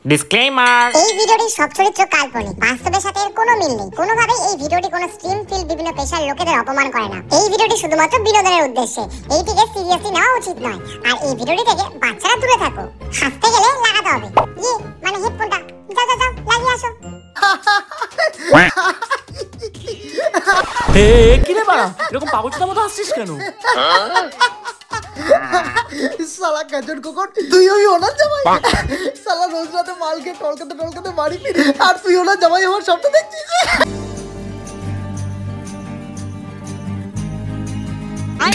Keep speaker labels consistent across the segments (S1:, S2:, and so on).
S1: Disclaimer,
S2: এই ভিডিওটির সব চরিত্র কাল্পনিক, বাস্তবের সাথে এর কোনো মিল নেই। কোনোভাবেই এই ভিডিওটি কোনো স্ট্রিম ফিল বিভিন্ন পেশার লোকেদের অপমান করে না। এই ভিডিওটি শুধুমাত্র বিনোদনের উদ্দেশ্যে, এইটিকে সিরিয়াসলি নেওয়া উচিত নয়। আর এই ভিডিওটি থেকে বাচ্চারা দূরে থাকো। হাসতে গেলে লাগাতে হবে মানে হেডফোনটা। যাও যাও যাও, লাগিয়ে আসো।
S1: হে কি রে বাড়া, এরকম পাগলটার মতো হাসছিস কেন?
S3: সালা কাজর কোকর, তুই ওই ওনার জামাই? সালা রোজ রাতে মালকে টলকাতে টলকাতে বাড়ি ফিরে, আর তুই ওনার জামাই আমার স্বপ্ন দেখছিস?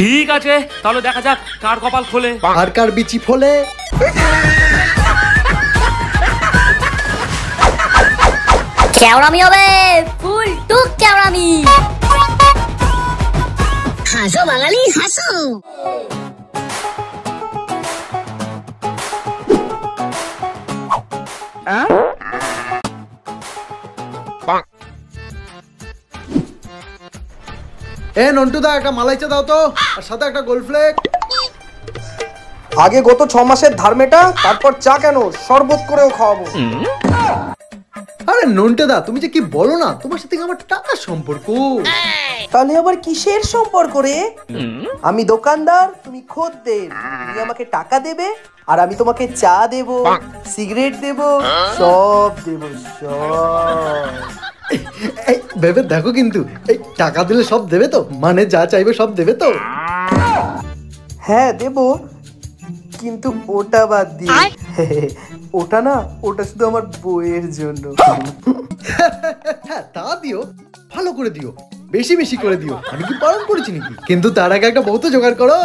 S1: ঠিক আছে, তাহলে দেখা যাক কার কপাল খোলে
S3: আর কার বিচি ফোলে।
S4: কেওড়ামি হবে, ফুল টুক কেওড়ামি। হাসো বাঙালি হাসো।
S3: নন্টুদা একটা মালাই চা দাও তো, আর সাথে একটা গোলফ্লেক। আগে গত 6 মাসের ধার মেটা, তারপর চা কেন শরবত করেও খাওয়াবো। আরে নন্টুদা, তুমি যে কি বলো না, তোমার সাথে আমার টাকার সম্পর্ক। তাহলে আবার কিসের সম্পর্ক রে? আমি দোকানদার, তুমি খদ্দের। তুমি আমাকে টাকা দেবে, আর আমি তোমাকে চা দেব, সিগারেট দেব, সব দেব, সব। ভেবে দেখো, কিন্তু এই টাকা দিলে সব দেবে তো? মানে যা চাইবে সব দেবে তো? হ্যাঁ দেব, কিন্তু ওটা বাদ দিয়ে। ওটা না, ওটা শুধু আমার বইয়ের জন্য। হ্যাঁ তা দিও, ভালো করে দিও, বেশি বেশি করে দিও। আমি কি পালন করেছি নাকি? কিন্তু তার আগে একটা বউ তো জোগাড় করো।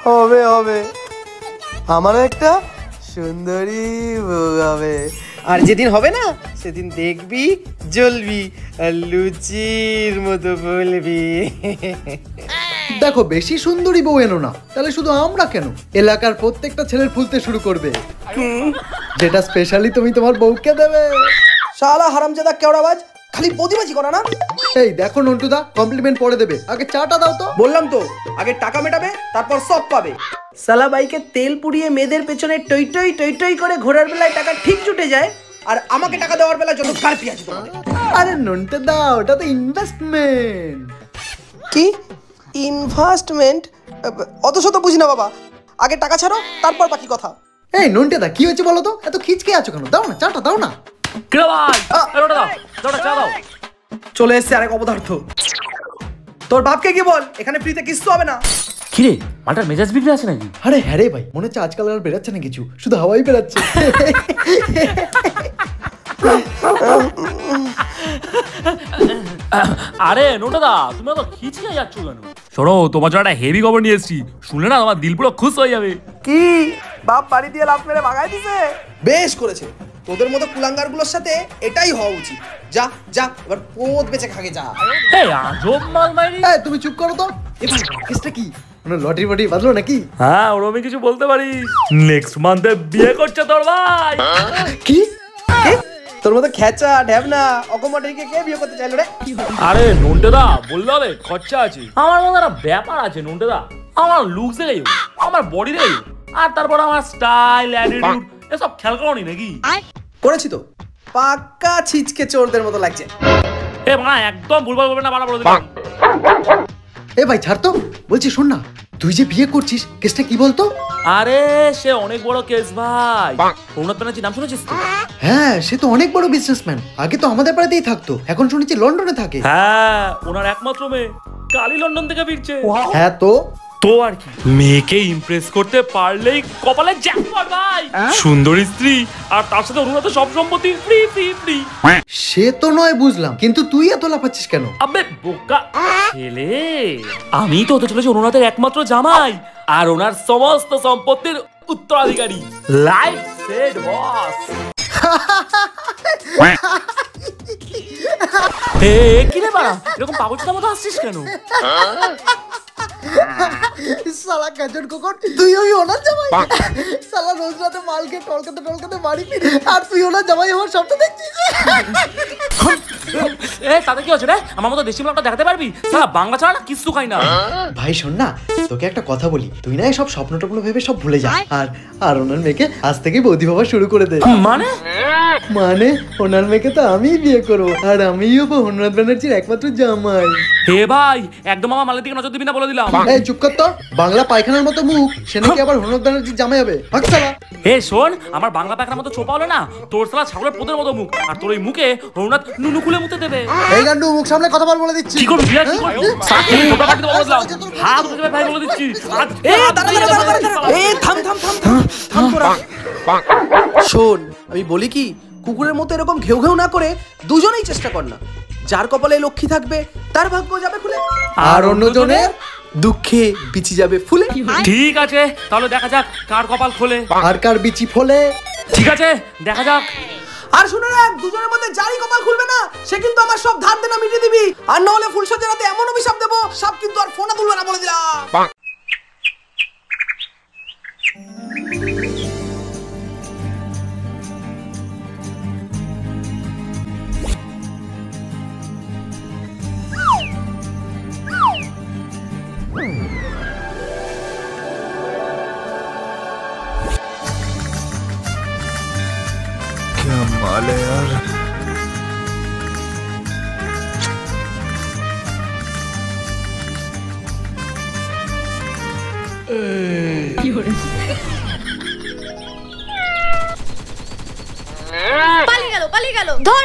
S3: হবে হবে, আমারও একটা সুন্দরী বউ হবে। আর যেদিন হবে না, সেদিন দেখবি জ্বলবি, আর লুচির মতো বলবি। দেখো, বেশি সুন্দরী বউ এনো না, তাহলে শুধু আমরা কেন, এলাকার প্রত্যেকটা ছেলের ফুলতে শুরু করবে, যেটা স্পেশালি তুমি তোমার বউকে দেবে। শালা হারামজাদা কেওড়াবাজ, খালি বদিবাজি করা না। এই দেখো নন্টুদা, কমপ্লিমেন্ট পরে দেবে, আগে চাটা দাও তো। বললাম তো, আগে টাকা মেটাবে, তারপর সব পাবে। সালা বাইকে তেল পুড়িয়ে মেয়েদের পেছনে টই টই টই টই করে ঘোরার বেলায় টাকা ঠিক জুটে যায়, আর আমাকে টাকা দেওয়ার বেলায় যত গাড়ি আছে তোমাদের। আরে নন্টুদা, ওটা তো ইনভেস্টমেন্ট। কি ইনভেস্টমেন্ট? অত শত বুঝি না বাবা, আগে টাকা ছাড়ো, তারপর বাকি কথা। এই নন্টুদা, কি হয়েছে বলো তো? এত খিচকে আছো কেন? দাও না চাটা, দাও না। চলে এসছে আরেক অপদার্থ। তোর বাপকে কি বল, এখানে ফ্রিতে কিছু হবে না।
S1: কিরে, মালটার মেজাজ বিগড়ে আছে নাকি?
S3: আরে হ্যাঁ রে ভাই, মনে হচ্ছে আজকাল আর বেরাচ্ছে না কিছু, শুধু হাওয়াই বেরাচ্ছে।
S1: আরে নোটাদা, তুমি তো খিচকে যাচ্ছ কেন? শোনো, তোমার জন্য একটা হেভি খবর নিয়ে এসেছি, শুনলে না তোমার দিল পুরো খুশ হয়ে যাবে।
S3: কি বাপ বাড়ি দিয়ে লাফ মেরে ভাগাই দিছে? বেশ করেছে, তোদের মতো কুলাঙ্গার গুলোর সাথে এটাই হওয়া উচিত। যা যা, এবার পোদ বেঁচে খাগে যা।
S1: এই আজব মাল মাইরি।
S3: এই তুমি চুপ করো তো। এই ভাই, কেসটা কি? মানে লটারি বটি বাজলো নাকি?
S1: হ্যাঁ, ওর আমি কিছু বলতে পারি। নেক্সট মান্থে বিয়ে করছে তোর ভাই।
S3: কি? তোর মতো খেচা ঢ্যাবনা অকমটিকে কে বিয়ে করতে চাইলো রে?
S1: আরে নন্টেদা, বললে হবে, খরচা আছে। আমার মনে একটা ব্যাপার আছে নন্টেদা। আমার লুকস দেখে, আমার বডি দেখে, আর তারপর আমার স্টাইল, অ্যাটিটিউড, এসব খেয়াল করোনি নাকি?
S3: করেছি তো, পাক্কা ছিচকে চোরদের মতো লাগছে।
S1: এ ভাই, একদম ভুলভাল করবে না, বাড়া বলে দিলাম।
S3: এ ভাই ছাড় তো, বলছি শোন না, তুই যে বিয়ে করছিস, কেসটা কি বলতো?
S1: আরে সে অনেক বড় কেস ভাই। রঘুনাথ ব্যানার্জি নাম শুনেছিস তো?
S3: হ্যাঁ, সে তো অনেক বড় বিজনেসম্যান। আগে তো আমাদের পাড়াতেই থাকতো, এখন শুনেছি লন্ডনে থাকে।
S1: হ্যাঁ, ওনার একমাত্র মেয়ে কালি লন্ডন থেকে ফিরছে।
S3: হ্যাঁ তো
S1: আর কি, মেয়েকে ইমপ্রেস করতে পারলেই কপালে জ্যাকপট ভাই। সুন্দরী স্ত্রী, আর তার সাথে রঘুনাথের সব সম্পত্তি ফ্রি ফ্রি ফ্রি।
S3: সে তো নয় বুঝলাম, কিন্তু তুই এত লাফাচ্ছিস কেন?
S1: আবে বোকা ছেলে, আমি তো হতে চলেছি রঘুনাথের একমাত্র জামাই, আর ওনার সমস্ত সম্পত্তির উত্তরাধিকারী। লাইফ সেট বস। হে কি রে বাড়া, এরকম পাগলটার মতো হাসছিস কেন?
S3: সালা কাজর কোকর, তুই ওই ওনার জামাই? সালা রোজ রাতে মালকে টলকাতে টলকাতে বাড়ি ফিরে, আর তুই ওনার জামাই আমার স্বপ্ন দেখছিস?
S1: এ তাতে কি হচ্ছে রে? আমার মতো দেশি মালটা দেখাতে পারবি? সালা বাংলা ছাড়া না কিছু খাই না।
S3: ভাই শোন না, তোকে একটা কথা বলি, তুই না সব স্বপ্ন টপ্ন ভেবে সব ভুলে যা, আর ওনার মেয়েকে আজ থেকেই বৌদি ভাবা শুরু করে দে। মানে ওনার মেয়েকে তো আমিই বিয়ে করবো, আর আমিই হবো হনুনাথ ব্যানার্জির একমাত্র জামাই।
S1: হে ভাই, একদম আমার মালের দিকে নজর দিবি না বলে দিলাম।
S3: এই চুপ কর তো, বাংলা পায়খানার মতো মুখ, সে নাকি আবার হনুনাথ ব্যানার্জির জামাই হবে। ভাগ শালা।
S1: হে শোন, আমার বাংলা পায়খানার মতো ছোপা হলো না, তোর শালা ছাগলের পোদের মতো মুখ, আর তোর এই মুখে হনুনাথ নুনু খুলে মুতে দেবে।
S3: এই গান্ডু, মুখ সামনে কথা বল বলে দিচ্ছি।
S1: কি করবি বিরাট, কি করবি? সাথে ছোটা পাটি বলে দিলাম, হাত উঠে ভাই বলে দিচ্ছি। এই দাঁড়া,
S3: এই থাম তোরা। শোন, আমি বলি কি, কুকুরের মতো এরকম ঘেউ ঘেউ না করে দুজনেই চেষ্টা কর না। যার কপালে লক্ষ্মী থাকবে তার ভাগ্য যাবে খুলে, আর অন্যজনের দুঃখে বিচি যাবে ফুলে।
S1: ঠিক আছে, তাহলে দেখা যাক কার কপাল খোলে
S3: আর কার বিচি ফলে।
S1: ঠিক আছে, দেখা যাক।
S3: আর শুনে রাখ, দুজনের মধ্যে যারই কপাল খুলবে না, সে কিন্তু আমার সব ধার দেনা মিটিয়ে দিবি, আর না হলে ফুলসজ্জার রাতে এমন অভিশাপ দেবো, সব কিন্তু আর ফোনে তুলবে না বলে দিলাম।
S5: क्या माल है यार।
S6: পালিয়ে গেল। ধর।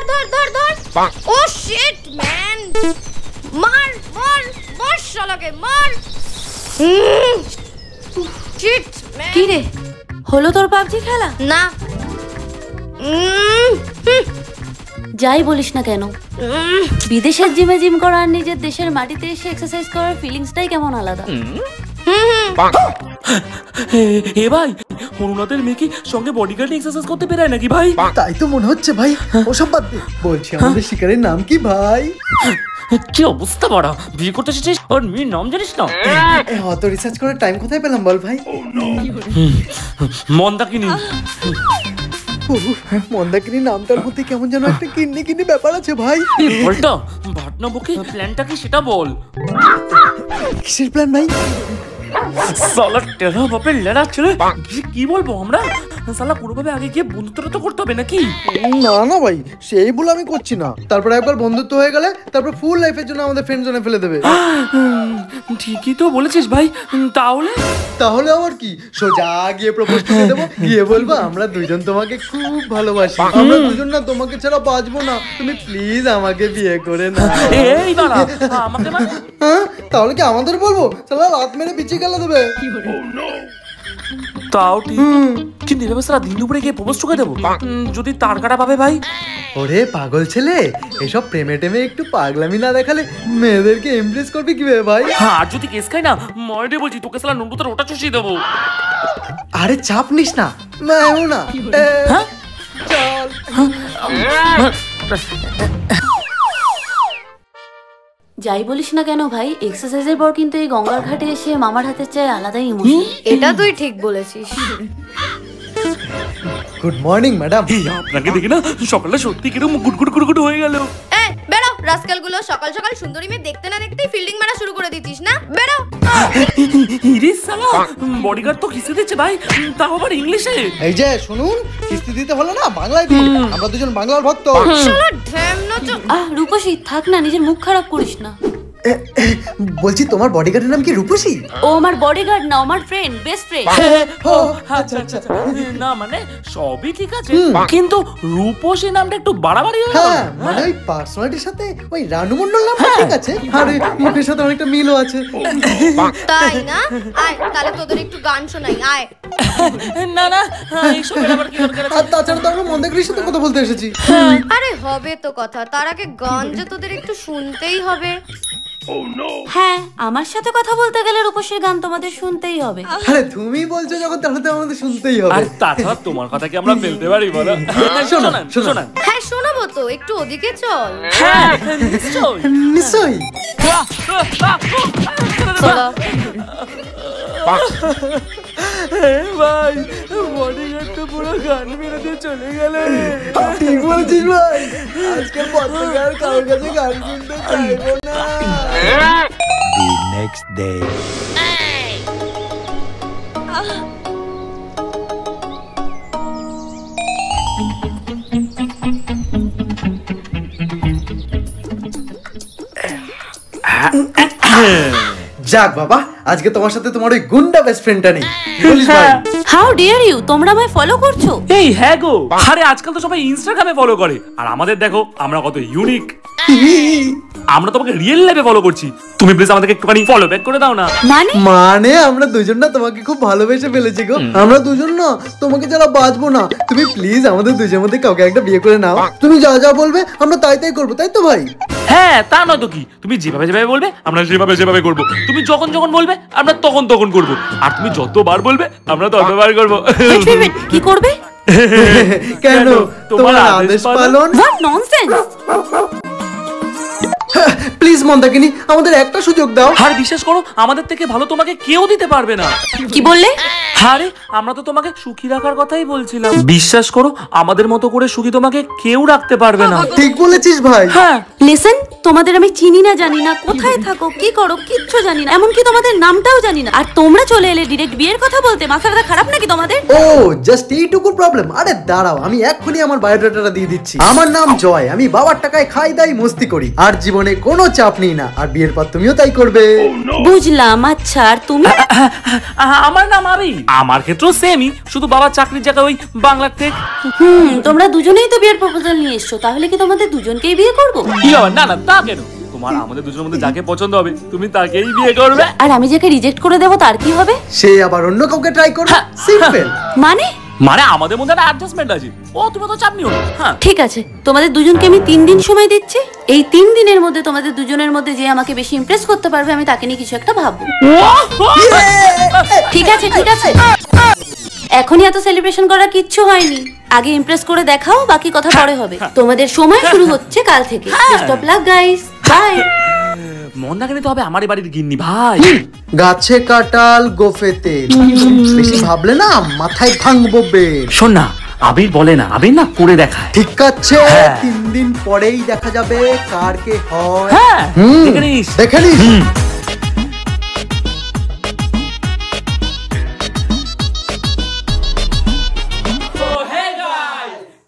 S6: ও শিট ম্যান, মার শালাকে মার। Shit man.
S4: কি রে, হলো তোর পাবজি খেলা?
S6: না।
S4: যাই বলিস না কেন, বিদেশের জিমে জিম করা আর নিজের দেশের মাটিতে এসে এক্সারসাইজ করার ফিলিংসটাই কেমন আলাদা।
S1: এ ভাই, হনুনাথের মেয়ে কি সঙ্গে বডিগার্ড এক্সারসাইজ করতে পেরায় নাকি ভাই?
S3: তাই তো মনে হচ্ছে ভাই। ওসব বাদ দে, বলছি আমাদের শিকারের নাম কি ভাই?
S1: কি অবস্থা বড়া, বিয়ে করতে এসেছিস ওর মেয়ের নাম জানিস না?
S3: অত রিসার্চ করার টাইম কোথায় পেলাম বল ভাই?
S1: মন্দাকিনী।
S3: মন্দাকিনী নামটার মধ্যে কেমন যেন একটা কিন্নি ব্যাপার আছে ভাই।
S1: বলটা ভাটনা বকে প্ল্যানটা কি সেটা বল।
S3: কিসের প্ল্যান ভাই?
S1: সালা টেরা বাপের লেড়া ছেলে, কি বলবো আমরা? সালা কোনোভাবে আগে গিয়ে বন্ধুত্বটা তো করতে হবে নাকি?
S3: না ভাই, সেই ভুল আমি করছি না। তারপর একবার বন্ধুত্ব হয়ে গেলে তারপর ফুল লাইফের জন্য আমাদের ফ্রেন্ড জোনে ফেলে দেবে।
S1: ঠিকই তো বলেছিস ভাই। তাহলে
S3: আবার কি, সোজা গিয়ে প্রপোজ করে দেবো, গিয়ে বলবো আমরা দুজন তোমাকে খুব ভালোবাসি, আমরা দুজন না তোমাকে ছাড়া বাঁচবো না, তুমি প্লিজ আমাকে বিয়ে করে না।
S1: এই বাড়া, আমাকে মানে?
S3: হ্যাঁ, তাহলে কি আমাদের বলবো? সালা রাত মেরে পিছিয়ে গেলে দেবে।
S1: তাও ঠিক, কিন্তু এভাবে সারা দিন দুপুরে গিয়ে প্রপোজ করে দেবো, যদি তার কাটা পাবে ভাই?
S3: ওরে পাগল ছেলে, এসব প্রেমে টেমে একটু পাগলামি না দেখালে মেয়েদেরকে ইমপ্রেস করবি কিভাবে ভাই?
S1: আর যদি কেস খাই না, মরে বলছি তোকে সালা নন্টুতে ওটা চুষিয়ে দেবো।
S3: আরে চাপ নিস না, না চল।
S4: যাই বলিস না কেন ভাই, এক্সারসাইজের পর কিন্তু এই গঙ্গার ঘাটে এসে মামার হাতের চাই আলাদাই ইমোশন।
S6: এটা তুই ঠিক বলেছিস।
S3: Good morning madam.
S1: আপনাকে দেখি না সকালে সত্যি কিরকম গুড়গুড় হয়ে গেল।
S6: বেরো রাস্কেল গুলো, সকাল সকাল সুন্দরী মেয়ে দেখতে না দেখতেই ফিল্ডিং মারা শুরু করে দিতিস না? বেরো।
S1: ইরে সালা, বডিগার্ড তো কিস্তি দিচ্ছে ভাই, তাও আবার ইংলিশে।
S3: এই যে শুনুন, কিস্তি দিতে হলো না বাংলায় দিন, আমরা দুজন বাংলার ভক্ত।
S6: শালা ঢ্যামনা চোদ।
S4: রূপসী থাক না, নিজের মুখ খারাপ করিস না।
S3: বলছি তোমার বডিগার্ডের নাম কি রূপসী?
S4: ও আমার বডিগার্ড না, আমার ফ্রেন্ড, বেস্ট ফ্রেন্ড।
S1: আচ্ছা, না মানে সবই ঠিক আছে, কিন্তু রূপসী নামটা একটু বাড়াবাড়ি হয়ে গেল।
S3: হ্যাঁ, মানে ওই পার্সোনালিটির সাথে ওই রানু মণ্ডল নামটা ঠিক আছে, আর ওই মুখের সাথে অনেকটা মিলও আছে।
S6: তাই না? আয় তাহলে তোদের একটু গান শোনাই, আয়।
S1: না এইসব আবার কি দরকার আছে?
S3: আর তাছাড়া তো আমরা মন্দাকিনীর সাথে কথা বলতে এসেছি।
S6: আরে হবে তো কথা, তার আগে গান যে তোদের একটু শুনতেই হবে।
S4: হ্যাঁ, আমার সাথে কথা বলতে গেলে রূপসীর গান তোমাদের শুনতেই হবে।
S3: আরে তুমি বলছো যখন, তাহলে তো আমাদের শুনতেই হবে।
S1: আর তাছাড়া তোমার কথা কি আমরা ফেলতে পারি বলো? শোনান।
S6: হ্যাঁ শোনাবো তো, একটু ওদিকে চল।
S1: হ্যাঁ নিশ্চয়ই। ভাই, বডিগার্ড তো পুরো গান বেরোতে চলে গেল।
S3: ঠিক বলছিস ভাই, আজকের পর থেকে আর কারোর কাছে গান শুনতে চাইবো না।
S5: The next day.
S3: যাক বাবা, আজকে তোমার সাথে তোমার ওই গুন্ডা বেস্ট ফ্রেন্ডটা নেই। বলিস ভাই?
S4: হাউ ডিয়ার ইউ, তোমরা আমায় ফলো করছো?
S1: এই হ্যাঁ গো, আরে আজকাল তো সবাই ইনস্টাগ্রামে ফলো করে, আর আমাদের দেখো আমরা কত ইউনিক। আমরা তোমাকে রিয়েল লাইফে ফলো করছি, তুমি প্লিজ আমাদেরকে একটুখানি ফলো ব্যাক করে দাও না।
S3: মানে আমরা দুজন না তোমাকে খুব ভালোবেসে ফেলেছি গো। আমরা দুজন না তোমাকে যারা বাঁচবো না, তুমি প্লিজ আমাদের দুজনের মধ্যে কাউকে একটা বিয়ে করে নাও। তুমি যা যা বলবে আমরা তাই তাই করবো, তাই তো ভাই?
S1: হ্যাঁ, তা নয় তো কি, তুমি যেভাবে যেভাবে বলবে আমরা সেভাবে করবো। তুমি যখন যখন বলবে আমরা তখন তখন করবো, আর তুমি যতবার বলবে আমরা ততবার করবো।
S4: কি করবে?
S3: কেন, তোমার আদেশ পালন।
S4: What nonsense!
S3: প্লিজ মন্দাকিনী, আমাদের একটা সুযোগ দাও।
S1: আর বিশ্বাস করো, আমাদের থেকে ভালো তোমাকে কেউ দিতে পারবে না।
S4: কি বললে?
S1: আরে আমরা তো তোমাকে সুখী রাখার কথাই বলছিলাম। বিশ্বাস করো, আমাদের মতো করে সুখী তোমাকে কেউ রাখতে পারবে না।
S3: ঠিক বলেছিস ভাই।
S1: হ্যাঁ,
S4: লিসেন, তোমাদের আমি চিনি না, জানি না কোথায় থাকো, কি করো, কিচ্ছু জানি না, এমনকি তোমাদের নামটাও জানি না। আর তোমরা চলে এলে ডিরেক্ট বিয়ের কথা বলতে, মাথাটা খারাপ নাকি তোমাদের?
S3: ও জাস্ট এইটুকু প্রবলেম? আরে দাঁড়াও, আমি এক্ষুনি আমার বায়োডাটাটা দিয়ে দিচ্ছি। আমার নাম জয়, আমি বাবার টাকায় খাই দাই মস্তি করি, আর জীবনে কোনো চাপ নেই না। আর বিয়ের পর তুমিও তাই করবে।
S4: বুঝলাম। আচ্ছা, আর তুমি?
S1: আমার নাম আবি। আমার ক্ষেত্রেও সেমই, শুধু বাবার চাকরির জায়গায় ওই বাংলার থেকে।
S4: তোমরা দুজনেই তো বিয়ের প্রপোজাল নিয়ে এসছো, তাহলে কি তোমাদের দুজনকেই বিয়ে করবো?
S1: কি হবে? না না, তা কেন? তোমার আমাদের দুজনের মধ্যে যাকে পছন্দ হবে তুমি তাকেই বিয়ে করবে।
S4: আর আমি যাকে রিজেক্ট করে দেবো তার কি হবে?
S3: সে আবার অন্য কাউকে ট্রাই করবে। সিম্পল।
S4: মানে
S1: মানে আমাদের মধ্যে একটা অ্যাডজাস্টমেন্ট আছে। ও তুমি তো চাপ নিও না। হ্যাঁ
S4: ঠিক আছে, তোমাদের দুজনকে আমি 3 দিন সময় দিচ্ছি। এই 3 দিনের মধ্যে তোমাদের দুজনের মধ্যে যে আমাকে বেশি ইমপ্রেস করতে পারবে, আমি তাকে নিয়ে কিছু একটা ভাববো। ঠিক আছে ঠিক আছে, এখনই এত সেলিব্রেশন করার কিচ্ছু হয়নি। আগে ইমপ্রেস করে দেখাও, বাকি কথা পরে হবে। তোমাদের সময় শুরু হচ্ছে কাল থেকে। Best of luck guys, bye.
S1: Mandakini তো হবে আমারই বাড়ির গিন্নি ভাই।
S3: গাছে কাটাল গোফে তেল, বেশি ভাবলে না মাথায় ভাঙবো বেল।
S1: শোন না, আবির বলে না, আবির না করে দেখায়।
S3: ঠিক আছে, 3 দিন পরেই দেখা যাবে কার কে হয়।
S1: হ্যাঁ, দেখে নিস।
S3: দেখে নিস।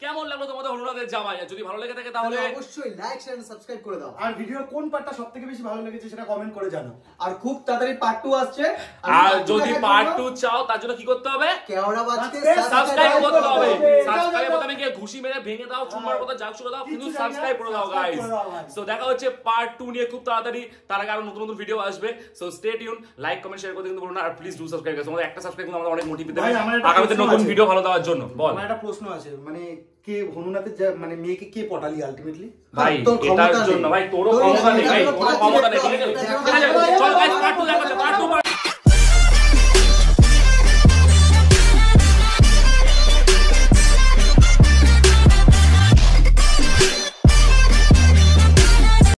S1: কেমন লাগলো তোমাদের হলুদের জামাই? যদি ভালো লেগে থাকে তাহলে
S3: অবশ্যই লাইক শেয়ার এন্ড সাবস্ক্রাইব করে দাও। আর ভিডিওর কোন পার্টটা সবথেকে বেশি ভালো লেগেছে সেটা কমেন্ট করে জানাও। আর খুব তাড়াতাড়ি পার্ট 2 আসছে।
S1: আর যদি পার্ট 2 চাও তার জন্য কি করতে হবে?
S3: কেওড়া বাজকে
S1: সাবস্ক্রাইব করতে হবে। সাবস্ক্রাইব বোতামে গিয়ে ঘুষি মেরে ভেঙে দাও, চুম্বার কথা যা করে দাও, কিন্তু সাবস্ক্রাইব করে দাও গাইস। সো দেখা হচ্ছে পার্ট 2 নিয়ে খুব তাড়াতাড়ি। তার আগে আরো নতুন নতুন ভিডিও আসবে। So stay tune, like comment share করতে কিন্তু ভুলো না। আর প্লিজ ডু সাবস্ক্রাইব গাইস। তোমাদের একটা সাবস্ক্রাইব কিন্তু আমাদের অনেক মোটিভেট দেবে আগামীতে নতুন ভিডিও ভালো দেওয়ার জন্য। বল,
S7: আমার একটা প্রশ্ন আছে, মানে কে হনুনাতে মানে মেয়েকে কে পটালি আলটিমেটলি?
S1: ভাই এটার জন্য ভাই তোরও ক্ষমতা নেই, ভাই তোরও ক্ষমতা নেই। ঠিক আছে চল গাইস, পার্ট 2 দেখা যাবে।